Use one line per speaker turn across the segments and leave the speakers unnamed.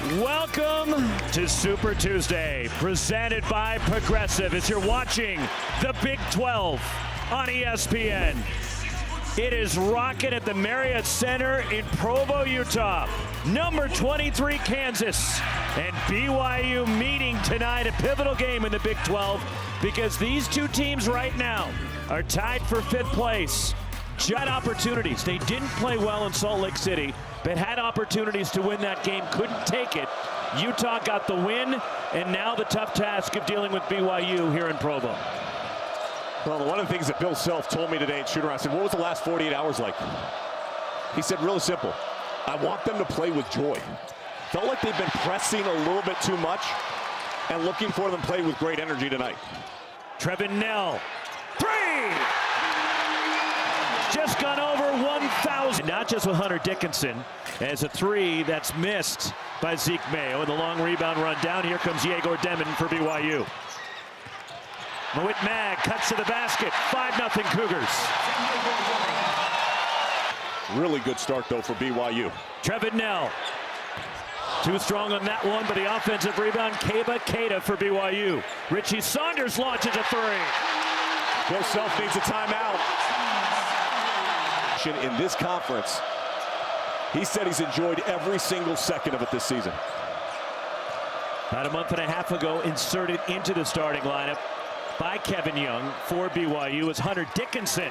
Welcome to Super Tuesday, presented by Progressive as you're watching the Big 12 on ESPN. It is rocking at the Marriott Center in Provo, Utah. Number 23, Kansas, and BYU meeting tonight, a pivotal game in the Big 12 because these two teams right now are tied for 5th place. Had opportunities. They didn't play well in Salt Lake City, but had opportunities to win that game, couldn't take it. Utah got the win, and now the tough task of dealing with BYU here in Provo.
Well, one of the things that Bill Self told me today at shoot-around, I said, what was the last 48 hours like? He said, really simple. I want them to play with joy. Felt like they've been pressing a little bit too much and looking for them to play with great energy tonight.
Trevin Knell, 3! Just gone over 1,000. Not just with Hunter Dickinson, as a 3 that's missed by Zeke Mayo. And the long rebound run down. Here comes Yegor Demon for BYU. Mawit Mag cuts to the basket. 5-0 Cougars.
Really good start, though, for BYU.
Trevin Knell. Too strong on that one, but the offensive rebound, Keba Keita for BYU. Richie Saunders launches a 3.
Bill Self needs a timeout. In this conference, he said he's enjoyed every single second of it this season.
About a month and a half ago, inserted into the starting lineup by Kevin Young for BYU is Hunter Dickinson.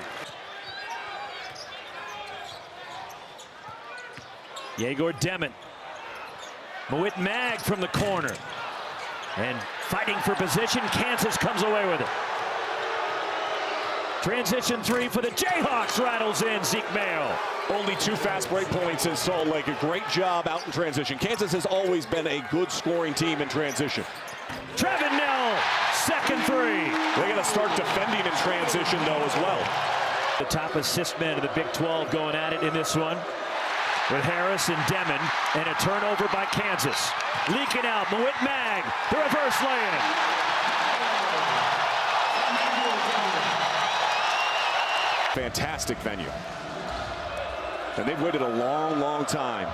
Yegor Demon. Mawit Mag from the corner. And fighting for position, Kansas comes away with it. Transition 3 for the Jayhawks, rattles in Zeke Mayo.
Only 2 fast break points in Salt Lake. A great job out in transition. Kansas has always been a good scoring team in transition.
Trevin Knell, second 3.
They're going to start defending in transition, though, as well.
The top assist man of the Big 12 going at it in this one with Harris and Demon, and a turnover by Kansas. Leaking out, Mawit Mag, the reverse lay-in.
Fantastic venue. And they've waited a long, long time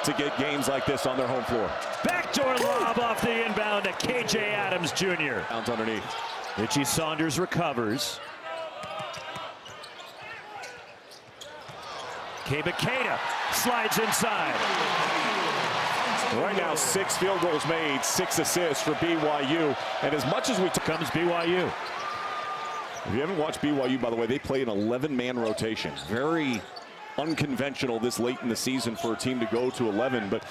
to get games like this on their home floor.
Backdoor lob off the inbound to KJ Adams Jr.
Bounce underneath.
Richie Saunders recovers. Keba Keita slides inside.
Right now, 6 field goals made, 6 assists for BYU. And as much as we
comes BYU.
If you haven't watched BYU, by the way, they play an 11-man rotation. Very unconventional this late in the season for a team to go to 11. But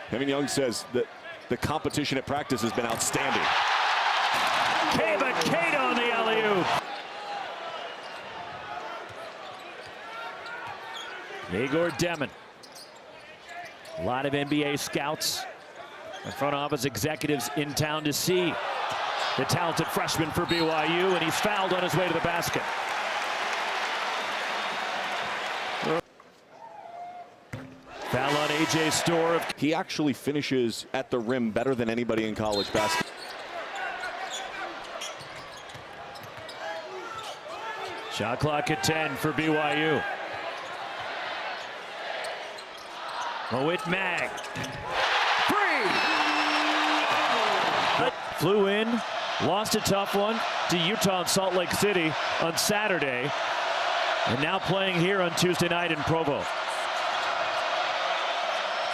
Kevin Young says that the competition at practice has been outstanding.
Keba Keita on the alley-oop. Yegor Demon. A lot of NBA scouts and front office executives in town to see the talented freshman for BYU, and he's fouled on his way to the basket. Foul on A.J. Storr.
He actually finishes at the rim better than anybody in college basketball.
Shot clock at 10 for BYU. Mawit Mag. 3! Flew in. Lost a tough one to Utah and Salt Lake City on Saturday. And now playing here on Tuesday night in Provo.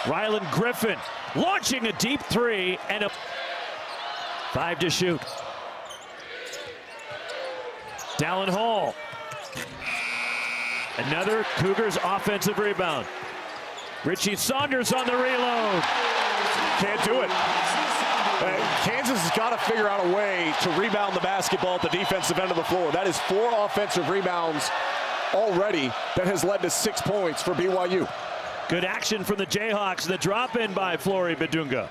Rylan Griffin launching a deep 3 and a 5 to shoot. Dallin Hall. Another Cougars offensive rebound. Richie Saunders on the reload.
Can't do it. Kansas has got to figure out a way to rebound the basketball at the defensive end of the floor. That is 4 offensive rebounds already. That has led to 6 points for BYU.
Good action from the Jayhawks. The drop in by Flory Badunga.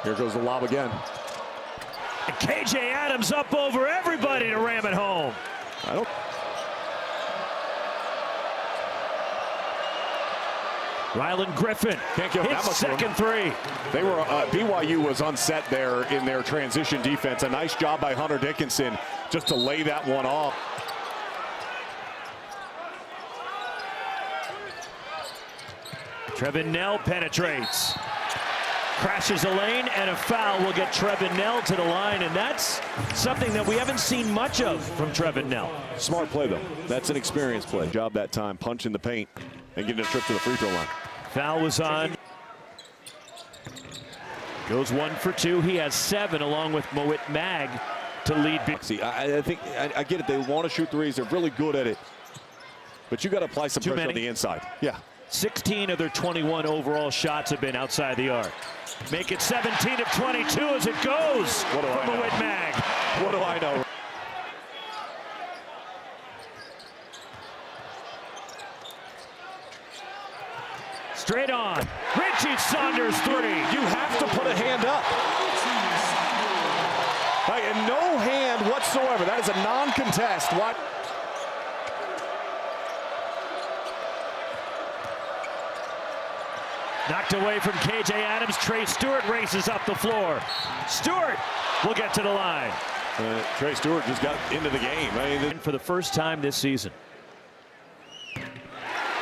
Here goes the lob again.
And KJ Adams up over everybody to ram it home. Rylan Griffin
can't give that much
second 3.
They were BYU was unset there in their transition defense. A nice job by Hunter Dickinson just to lay that one off.
Trevin Knell penetrates. Crashes a lane, and a foul will get Trevin Knell to the line, and that's something that we haven't seen much of from Trevin Knell.
Smart play, though. That's an experienced play. Job that time, punching the paint and getting a trip to the free throw line.
Foul was on. Goes 1 for 2. He has 7 along with Moet Mag to lead.
See, I think I get it. They want to shoot threes. They're really good at it. But you got to apply some pressure on the inside. Yeah.
16 of their 21 overall shots have been outside the arc. Make it 17 of 22 as it goes from Moet Mag.
What do I know?
Straight on. Richie Saunders 3.
You have to put a hand up. Like, and no hand whatsoever. That is a non-contest. What?
Knocked away from KJ Adams. Trey Stewart races up the floor. Stewart will get to the line.
Trey Stewart just got into the game.
For the first time this season.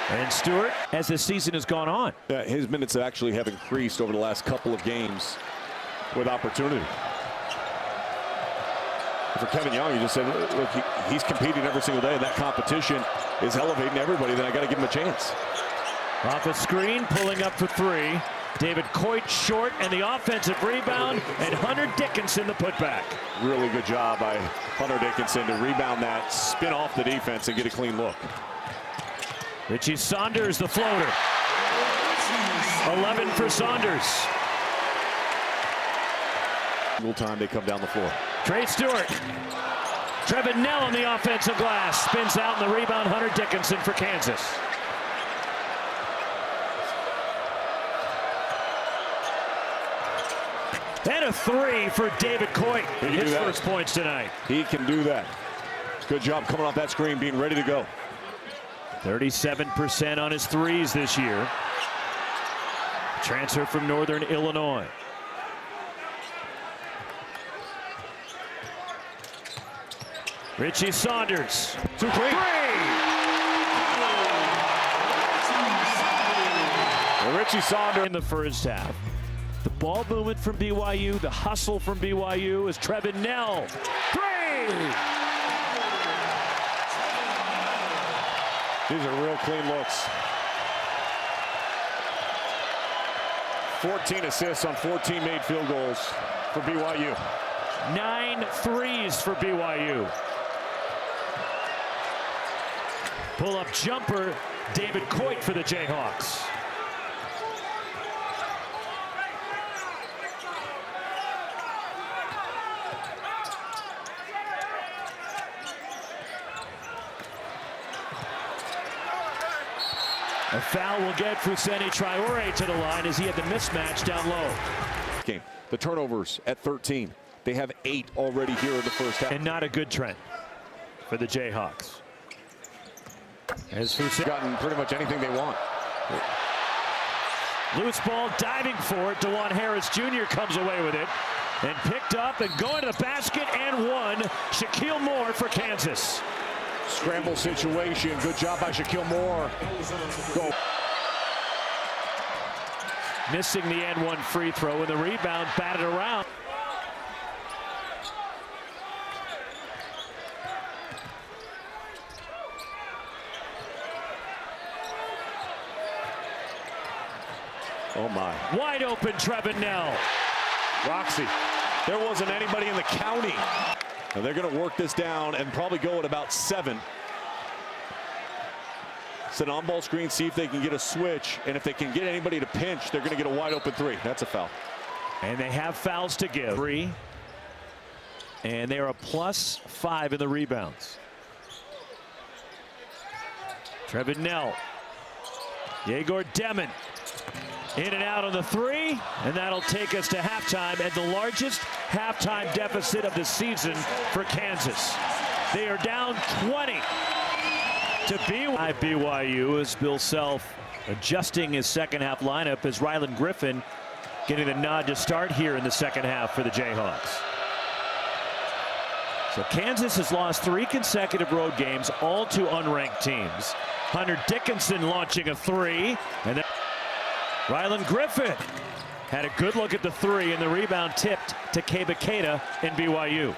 And Stewart, as the season has gone on.
His minutes actually have increased over the last couple of games with opportunity. For Kevin Young, you just said, look, he's competing every single day, and that competition is elevating everybody. Then I got to give him a chance.
Off a screen, pulling up for 3. David Coit short, and the offensive rebound, and Hunter Dickinson the putback.
Really good job by Hunter Dickinson to rebound that, spin off the defense, and get a clean look.
Richie Saunders the floater. 11 for Saunders.
Full time they come down the floor.
Trey Stewart. Trevin Knell on the offensive glass. Spins out in the rebound. Hunter Dickinson for Kansas. And a 3 for David Coit. His first points tonight.
He can do that. Good job coming off that screen, being ready to go.
37% on his threes this year. Transfer from Northern Illinois. Richie Saunders.
2 3. Richie Saunders
In the first half. The ball movement from BYU, the hustle from BYU is Trevin Knell. 3!
These are real clean looks. 14 assists on 14 made field goals for BYU.
9 threes for BYU. Pull-up jumper, David Coit for the Jayhawks. A foul will get Fousseyni Traore to the line as he had the mismatch down low.
Game. The turnovers at 13. They have 8 already here in the first half.
And not a good trend for the Jayhawks. As Fousseyni
Gotten pretty much anything they want.
Loose ball, diving for it. DeJuan Harris Jr. comes away with it. And picked up and going to the basket and one. Shaquille Moore for Kansas.
Scramble situation. Good job by Shaquille Moore. Go.
Missing the N1 free throw, and the rebound batted around.
Oh my.
Wide open Trevin Knell.
Roxy. There wasn't anybody in the county. And they're going to work this down and probably go at about 7. Set an on-ball screen, see if they can get a switch. And if they can get anybody to pinch, they're going to get a wide open 3. That's a foul.
And they have fouls to give. 3. And they are a +5 in the rebounds. Trevin Knell. Yegor Demin. In and out on the 3, and that'll take us to halftime and the largest halftime deficit of the season for Kansas. They are down 20 to BYU as Bill Self adjusting his second half lineup as Rylan Griffin getting the nod to start here in the second half for the Jayhawks. So Kansas has lost 3 consecutive road games, all to unranked teams. Hunter Dickinson launching a 3, and then Rylan Griffin had a good look at the three, and the rebound tipped to Keita in BYU.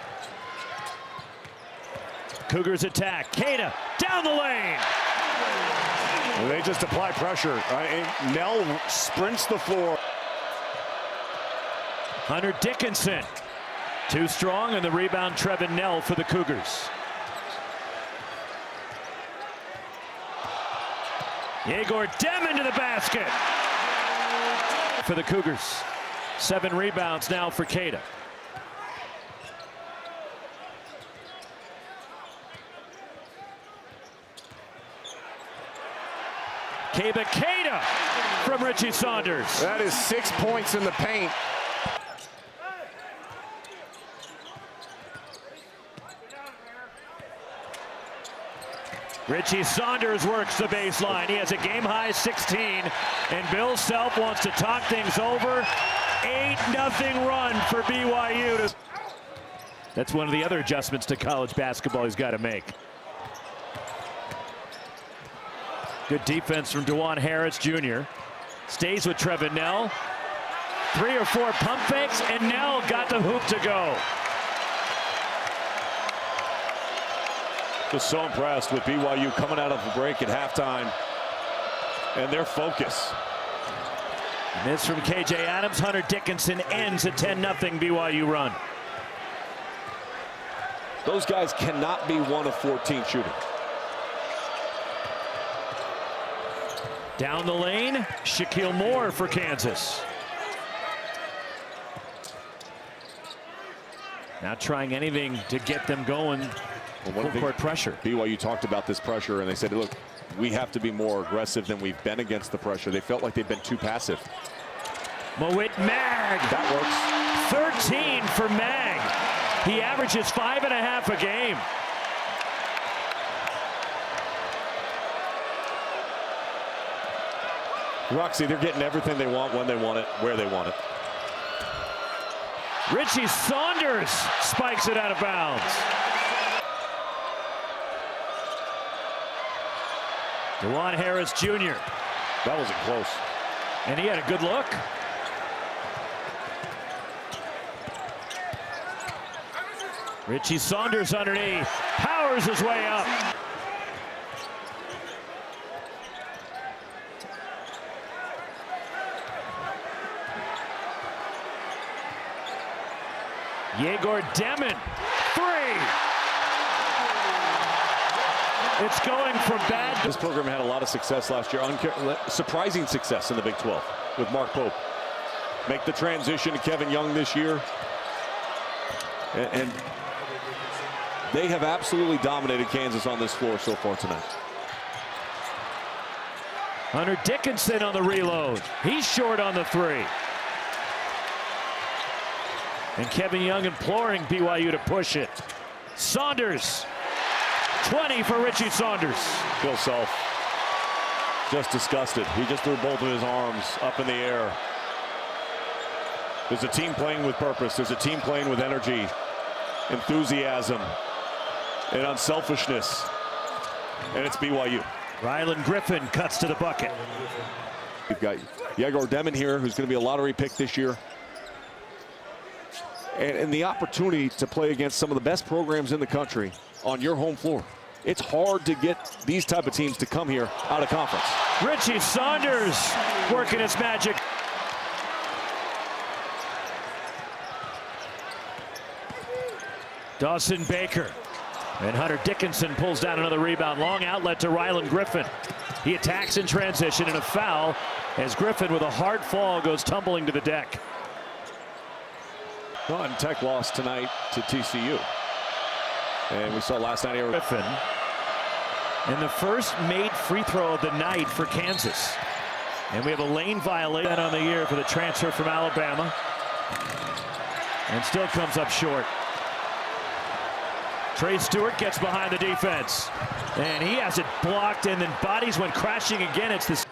Cougars attack. Keita down the lane.
They just apply pressure. Nell sprints the floor.
Hunter Dickinson too strong, and the rebound Trevin Nell for the Cougars. Yegor Dem into the basket for the Cougars. 7 rebounds now for Keita. Keita from Richie Saunders.
That is 6 points in the paint.
Richie Saunders works the baseline. He has a game-high 16, and Bill Self wants to talk things over. 8-0 run for BYU. That's one of the other adjustments to college basketball he's got to make. Good defense from DeJuan Harris Jr. Stays with Trevin Nell. 3 or 4 pump fakes, and Nell got the hoop to go.
Was so impressed with BYU coming out of the break at halftime and their focus.
Miss from KJ Adams. Hunter Dickinson ends a 10-0 BYU run.
Those guys cannot be 1 of 14 shooting.
Down the lane, Shaquille Moore for Kansas. Not trying anything to get them going. Full court pressure.
BYU talked about this pressure, and they said, look, we have to be more aggressive than we've been against the pressure. They felt like they've been too passive.
Mawit Mag.
That
works. 13 for Mag. He averages 5.5 a game.
Roxy, they're getting everything they want, when they want it, where they want it.
Richie Saunders spikes it out of bounds. DeJuan Harris Jr.
That wasn't close.
And he had a good look. Richie Saunders underneath. Powers his way up. Yegor Demon. 3. It's going from bad.
This program had a lot of success last year. Surprising success in the Big 12 with Mark Pope. Make the transition to Kevin Young this year. And they have absolutely dominated Kansas on this floor so far tonight.
Hunter Dickinson on the reload. He's short on the 3. And Kevin Young imploring BYU to push it. Saunders. 20 for Richie Saunders.
Bill Self just disgusted. He just threw both of his arms up in the air. There's a team playing with purpose. There's a team playing with energy, enthusiasm, and unselfishness. And it's BYU.
Rylan Griffin cuts to the bucket.
We've got Yegor Demon here, who's going to be a lottery pick this year. And the opportunity to play against some of the best programs in the country on your home floor. It's hard to get these type of teams to come here out of conference.
Richie Saunders working his magic. Dawson Baker. And Hunter Dickinson pulls down another rebound. Long outlet to Rylan Griffin. He attacks in transition, and a foul as Griffin with a hard fall goes tumbling to the deck.
Well, and Tech lost tonight to TCU. And we saw last night here
Griffin. And the first made free throw of the night for Kansas. And we have a lane violation on the year for the transfer from Alabama. And still comes up short. Trey Stewart gets behind the defense. And he has it blocked, and then bodies went crashing again. It's this.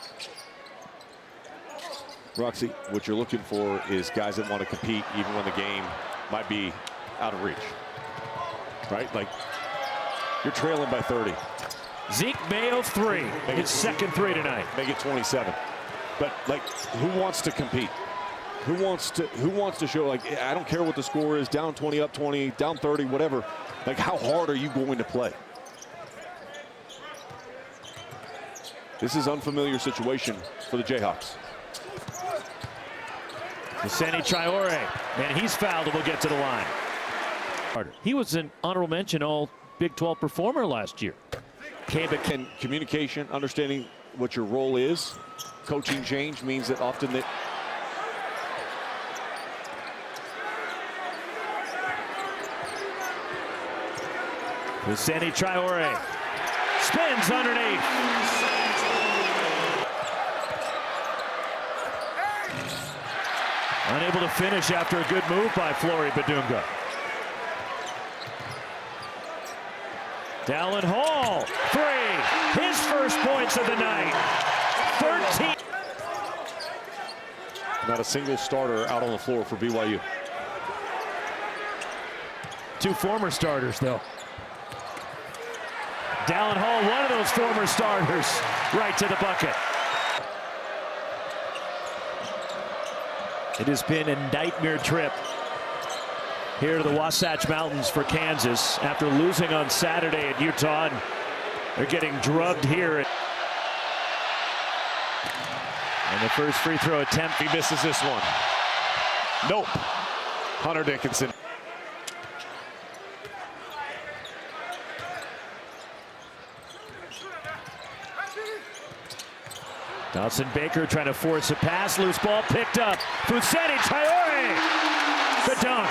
Roxy, what you're looking for is guys that want to compete even when the game might be out of reach. Right? Like, you're trailing by 30.
Zeke Mayo 3. His second 3 tonight.
Make it 27. But like, who wants to compete? Who wants to show, like, I don't care what the score is, down 20, up 20, down 30, whatever. Like, how hard are you going to play? This is an unfamiliar situation for the Jayhawks.
Seni Traore, and he's fouled and will get to the line. He was an honorable mention all Big 12 performer last year.
And communication, understanding what your role is. Coaching change means that often that
Seni Traore spins underneath. Unable to finish after a good move by Flory Badunga. Dallin Hall, three. His first points of the night. 13.
Not a single starter out on the floor for BYU.
Two former starters, though. Dallin Hall, one of those former starters, right to the bucket. It has been a nightmare trip here to the Wasatch Mountains for Kansas after losing on Saturday at Utah. And they're getting drubbed here. And the first free throw attempt.
He misses this one. Nope. Hunter Dickinson.
Dawson Baker trying to force a pass. Loose ball picked up. Seni Traore. The dunk.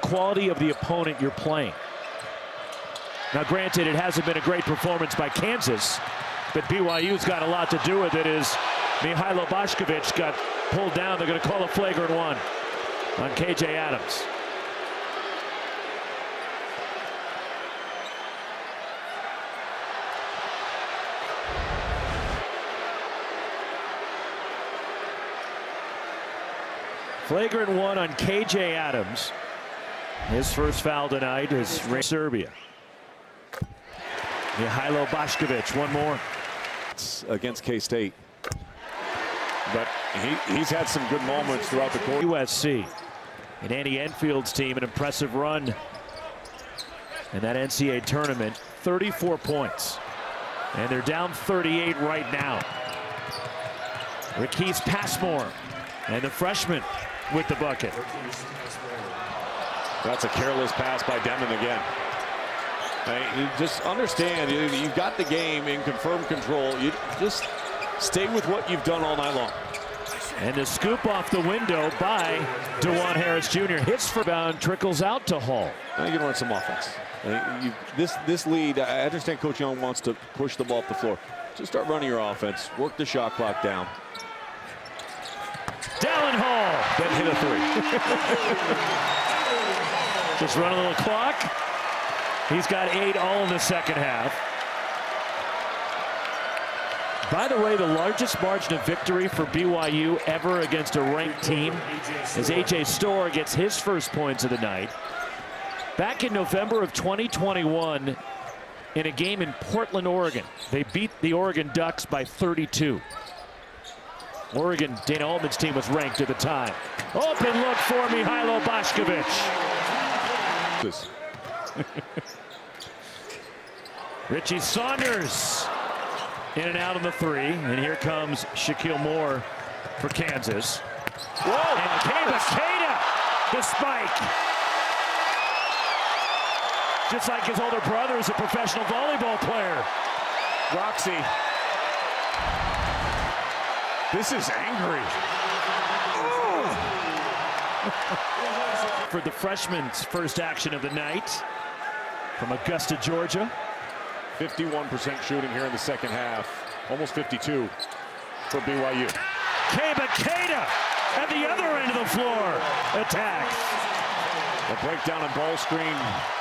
Quality of the opponent you're playing. Now, granted, it hasn't been a great performance by Kansas, but BYU's got a lot to do with it as Mihailo Bošković got pulled down. They're going to call a flagrant one on KJ Adams. Flagrant one on KJ Adams. His first foul tonight is Serbia. Mihailo Bošković, one more.
Against K-State. But he's had some good moments throughout the course.
USC. And Andy Enfield's team, an impressive run in that NCAA tournament. 34 points. And they're down 38 right now. Riquise Passmore and the freshman with the bucket.
That's a careless pass by Demon again. You just understand, you've got the game in confirmed control. You just stay with what you've done all night long.
And the scoop off the window by DeJuan Harris Jr. Hits for bound, trickles out to Hall.
Now you can run some offense. This lead, I understand Coach Young wants to push the ball up the floor. Just start running your offense. Work the shot clock down.
Dallin Hall.
Then hit a three.
Just run a little clock. He's got 8 all in the second half. By the way, the largest margin of victory for BYU ever against a ranked team as A.J. Storr gets his first points of the night. Back in November of 2021, in a game in Portland, Oregon, they beat the Oregon Ducks by 32. Oregon, Dana Altman's team was ranked at the time. Open look for Mihailo Bošković. Richie Saunders in and out on the three. And here comes Shaquille Moore for Kansas.
Whoa!
And Keita, the spike. Just like his older brother is a professional volleyball player.
Roxy. This is angry.
For the freshman's first action of the night from Augusta, Georgia.
51% shooting here in the second half. Almost 52 for BYU.
Keita at the other end of the floor. Attacks.
A breakdown and ball screen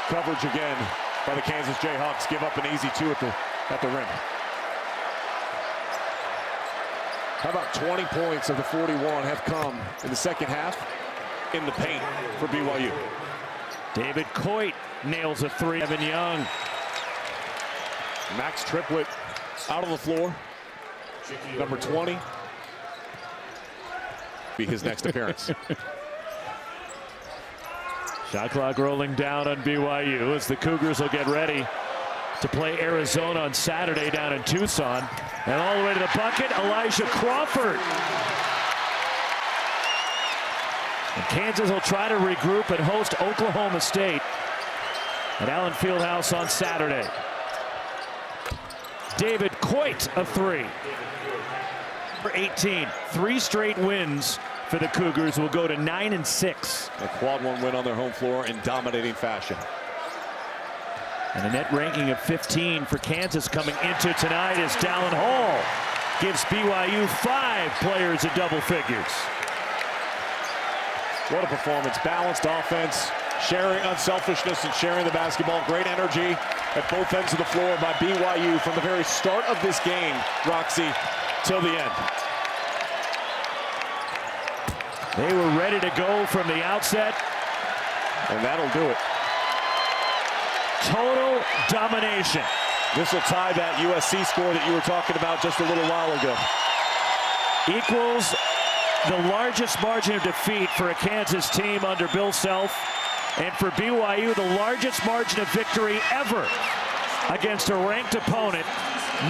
coverage again by the Kansas Jayhawks. Give up an easy 2 at the rim. How about 20 points of the 41 have come in the second half in the paint for BYU.
David Coit nails a three. Evan Young.
Max Triplett out on the floor. Number 20. Be his next appearance.
Shot clock rolling down on BYU as the Cougars will get ready to play Arizona on Saturday down in Tucson. And all the way to the bucket, Elijah Crawford. And Kansas will try to regroup and host Oklahoma State at Allen Fieldhouse on Saturday. David Coit, a three. For 18, 3 straight wins for the Cougars will go to 9-6.
A quad 1 win on their home floor in dominating fashion.
And a net ranking of 15 for Kansas coming into tonight as Dallin Hall gives BYU 5 players in double figures.
What a performance. Balanced offense, sharing unselfishness and sharing the basketball. Great energy at both ends of the floor by BYU from the very start of this game, Roxy, till the end.
They were ready to go from the outset.
And that'll do it.
Total domination.
This will tie that USC score that you were talking about just a little while ago.
Equals the largest margin of defeat for a Kansas team under Bill Self, and for BYU the largest margin of victory ever against a ranked opponent.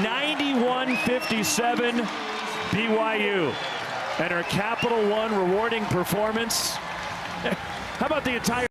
91-57 BYU, and our Capital One rewarding performance. How about the entire